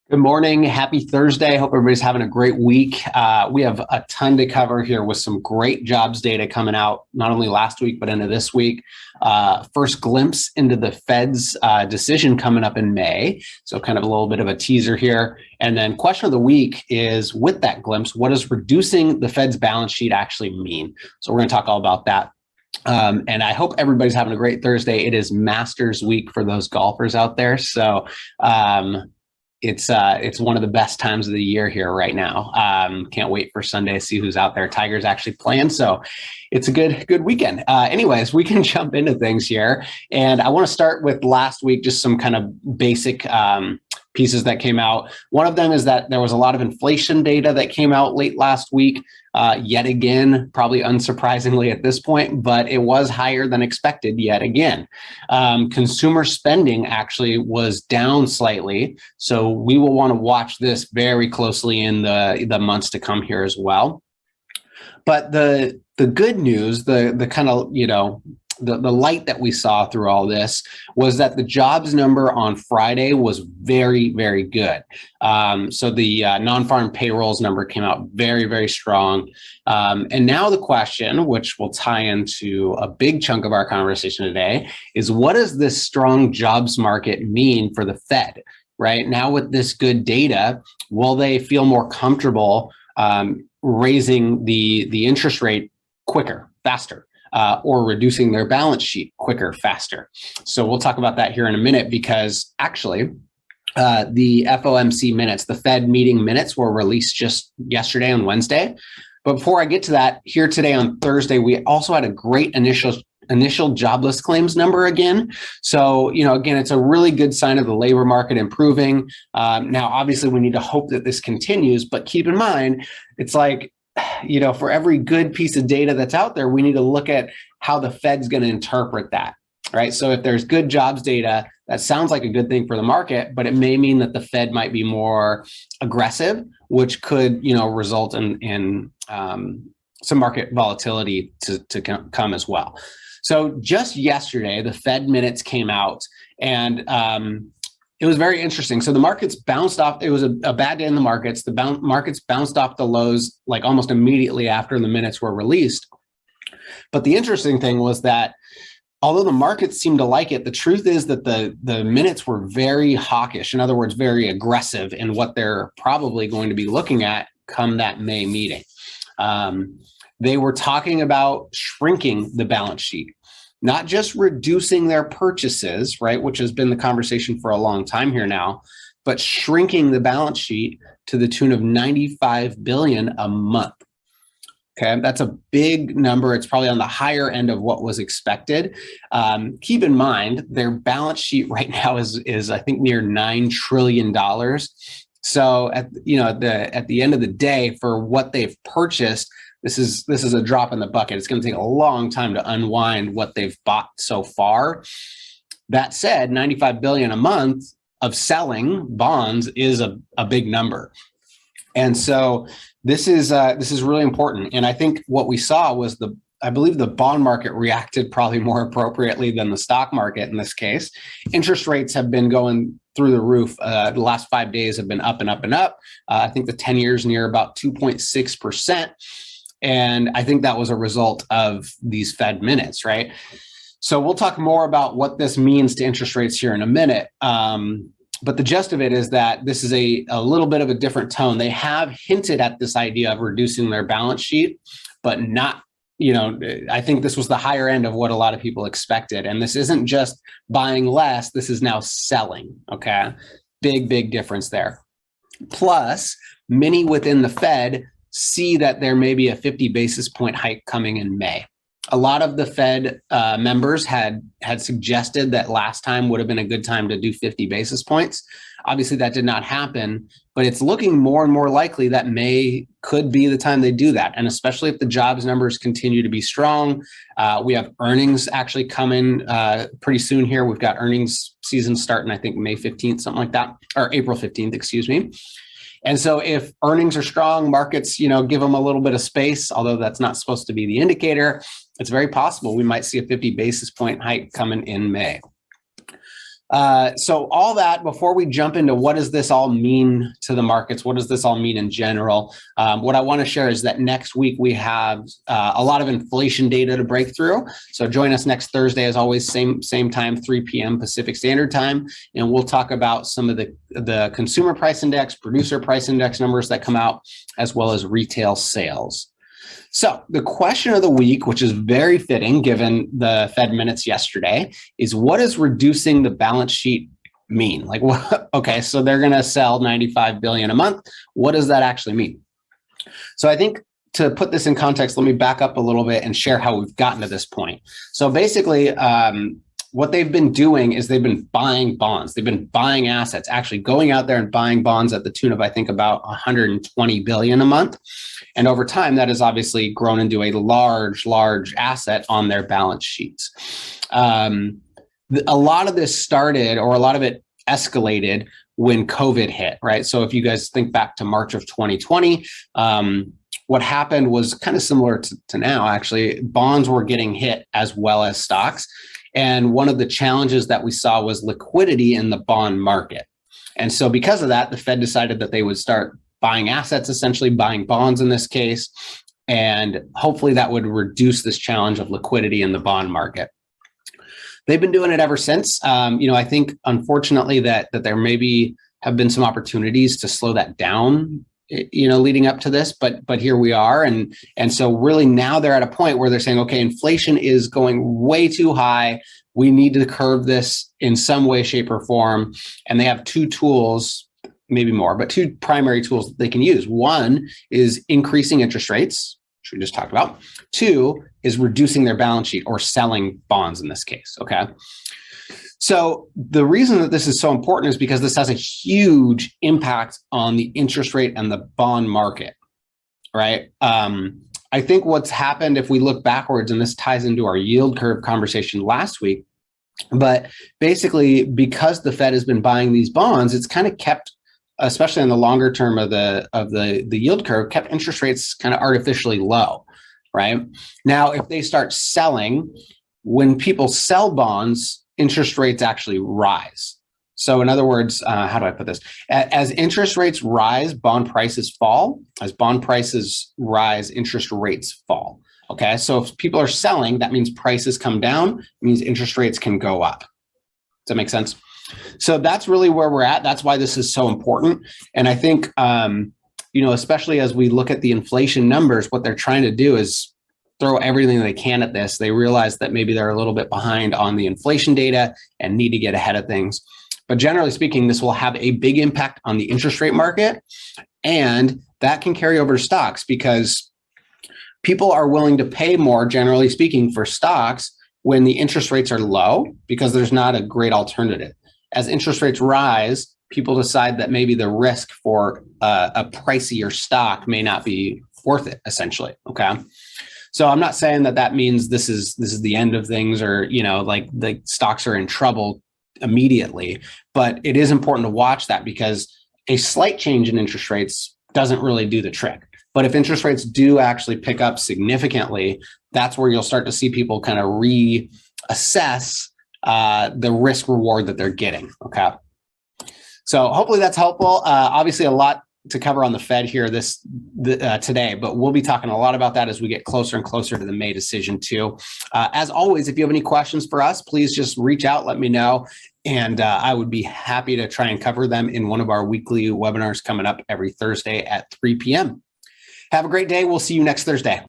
Good morning. Happy Thursday. Hope everybody's having a great week. We have a ton to cover here with some great jobs data coming out, not only last week, but into this week. First glimpse into the Fed's decision coming up in May. So kind of a little bit of a teaser here. And then question of the week is, with that glimpse, what does reducing the Fed's balance sheet actually mean? So we're going to talk all about that. And I hope everybody's having a great Thursday. It is Masters week for those golfers out there. So it's one of the best times of the year here right now. Can't wait for Sunday to see who's out there. Tiger's actually playing, so it's a good weekend. Anyways, we can jump into things here, and I want to start with last week, just some kind of basic pieces that came out. One of them is that there was a lot of inflation data that came out late last week. Yet again, probably unsurprisingly at this point, but it was higher than expected yet again. Consumer spending actually was down slightly. So we will want to watch this very closely in the months to come here as well. But the good news, the kind of, the light that we saw through all this was that the jobs number on Friday was very, very good. So the non-farm payrolls number came out very, very strong. And now the question, which will tie into a big chunk of our conversation today, is what does this strong jobs market mean for the Fed? Right now, with this good data, will they feel more comfortable raising the interest rate quicker, faster? Or reducing their balance sheet quicker, faster. So we'll talk about that here in a minute, because actually the FOMC minutes, the Fed meeting minutes, were released just yesterday on Wednesday. But before I get to that, here today on Thursday, we also had a great initial jobless claims number again. So, again, it's a really good sign of the labor market improving. Now, obviously, we need to hope that this continues, but keep in mind, it's like, for every good piece of data that's out there, we need to look at how the Fed's going to interpret that, right? So if there's good jobs data, that sounds like a good thing for the market, but it may mean that the Fed might be more aggressive, which could, result in some market volatility to come as well. So just yesterday, the Fed minutes came out, and it was very interesting. So the markets bounced off. It was a bad day in the markets. The markets bounced off the lows like almost immediately after the minutes were released. But the interesting thing was that although the markets seemed to like it, the truth is that the minutes were very hawkish. In other words, very aggressive in what they're probably going to be looking at come that May meeting. They were talking about shrinking the balance sheet. Not just reducing their purchases, right, which has been the conversation for a long time here now, but shrinking the balance sheet to the tune of $95 billion a month. Okay, that's a big number. It's probably on the higher end of what was expected. Keep in mind, their balance sheet right now is I think near $9 trillion. So at the end of the day, for what they've purchased, this is a drop in the bucket. It's going to take a long time to unwind what they've bought so far. That said, $95 billion a month of selling bonds is a big number. And so this is really important. And I think what we saw was I believe the bond market reacted probably more appropriately than the stock market in this case. Interest rates have been going through the roof. The last 5 days have been up and up and up. I think the 10 years near about 2.6%. And I think that was a result of these Fed minutes, right? So we'll talk more about what this means to interest rates here in a minute. But the gist of it is that this is a little bit of a different tone. They have hinted at this idea of reducing their balance sheet, but not, I think this was the higher end of what a lot of people expected. And this isn't just buying less, this is now selling, okay? Big difference there. Plus, many within the Fed see that there may be a 50 basis point hike coming in May. A lot of the Fed members had suggested that last time would have been a good time to do 50 basis points. Obviously, that did not happen, but it's looking more and more likely that May could be the time they do that. And especially if the jobs numbers continue to be strong. We have earnings actually coming pretty soon here. We've got earnings season starting, I think, May 15th, something like that, or April 15th, excuse me. And so if earnings are strong, markets, give them a little bit of space, although that's not supposed to be the indicator. It's very possible we might see a 50 basis point hike coming in May. So all that before we jump into what does this all mean to the markets? What does this all mean in general? What I want to share is that next week we have a lot of inflation data to break through. So join us next Thursday, as always, same time, 3 p.m. Pacific Standard Time, and we'll talk about some of the consumer price index, producer price index numbers that come out, as well as retail sales. So the question of the week, which is very fitting given the Fed minutes yesterday, is what does reducing the balance sheet mean? Like, what? Okay, so they're going to sell 95 billion a month. What does that actually mean? So I think to put this in context, let me back up a little bit and share how we've gotten to this point. So basically, what they've been doing is they've been buying bonds. They've been buying assets, actually going out there and buying bonds at the tune of, I think, about 120 billion a month. And over time, that has obviously grown into a large asset on their balance sheets. A lot of this started, or a lot of it escalated when COVID hit, right? So if you guys think back to March of 2020, what happened was kind of similar to now, actually. Bonds were getting hit as well as stocks. And one of the challenges that we saw was liquidity in the bond market. And so because of that, the Fed decided that they would start buying assets, essentially buying bonds in this case. And hopefully that would reduce this challenge of liquidity in the bond market. They've been doing it ever since. I think, unfortunately, that there maybe have been some opportunities to slow that down, leading up to this, but here we are. And so really now they're at a point where they're saying, okay, inflation is going way too high. We need to curb this in some way, shape, or form. And they have two tools, maybe more, but two primary tools that they can use. One is increasing interest rates, which we just talked about. Two is reducing their balance sheet, or selling bonds in this case, okay? So the reason that this is so important is because this has a huge impact on the interest rate and the bond market, right? I think what's happened, if we look backwards, and this ties into our yield curve conversation last week, but basically because the Fed has been buying these bonds, it's kind of kept, especially in the longer term of the yield curve, kept interest rates kind of artificially low, right? Now, if they start selling, when people sell bonds, interest rates actually rise. So in other words, how do I put this? As interest rates rise, bond prices fall. As bond prices rise, interest rates fall. Okay, so if people are selling, that means prices come down, it means interest rates can go up. Does that make sense? So that's really where we're at. That's why this is so important. And I think, especially as we look at the inflation numbers, what they're trying to do is throw everything they can at this. They realize that maybe they're a little bit behind on the inflation data and need to get ahead of things. But generally speaking, this will have a big impact on the interest rate market. And that can carry over to stocks because people are willing to pay more, generally speaking, for stocks when the interest rates are low because there's not a great alternative. As interest rates rise, people decide that maybe the risk for a pricier stock may not be worth it, essentially. Okay. So I'm not saying that means this is the end of things, or like the stocks are in trouble immediately, but it is important to watch that because a slight change in interest rates doesn't really do the trick. But if interest rates do actually pick up significantly, that's where you'll start to see people kind of reassess the risk reward that they're getting. Okay. So hopefully that's helpful. Obviously a lot to cover on the Fed here today, but we'll be talking a lot about that as we get closer and closer to the May decision too. As always, if you have any questions for us, please just reach out, let me know, and I would be happy to try and cover them in one of our weekly webinars coming up every Thursday at 3 p.m. Have a great day. We'll see you next Thursday.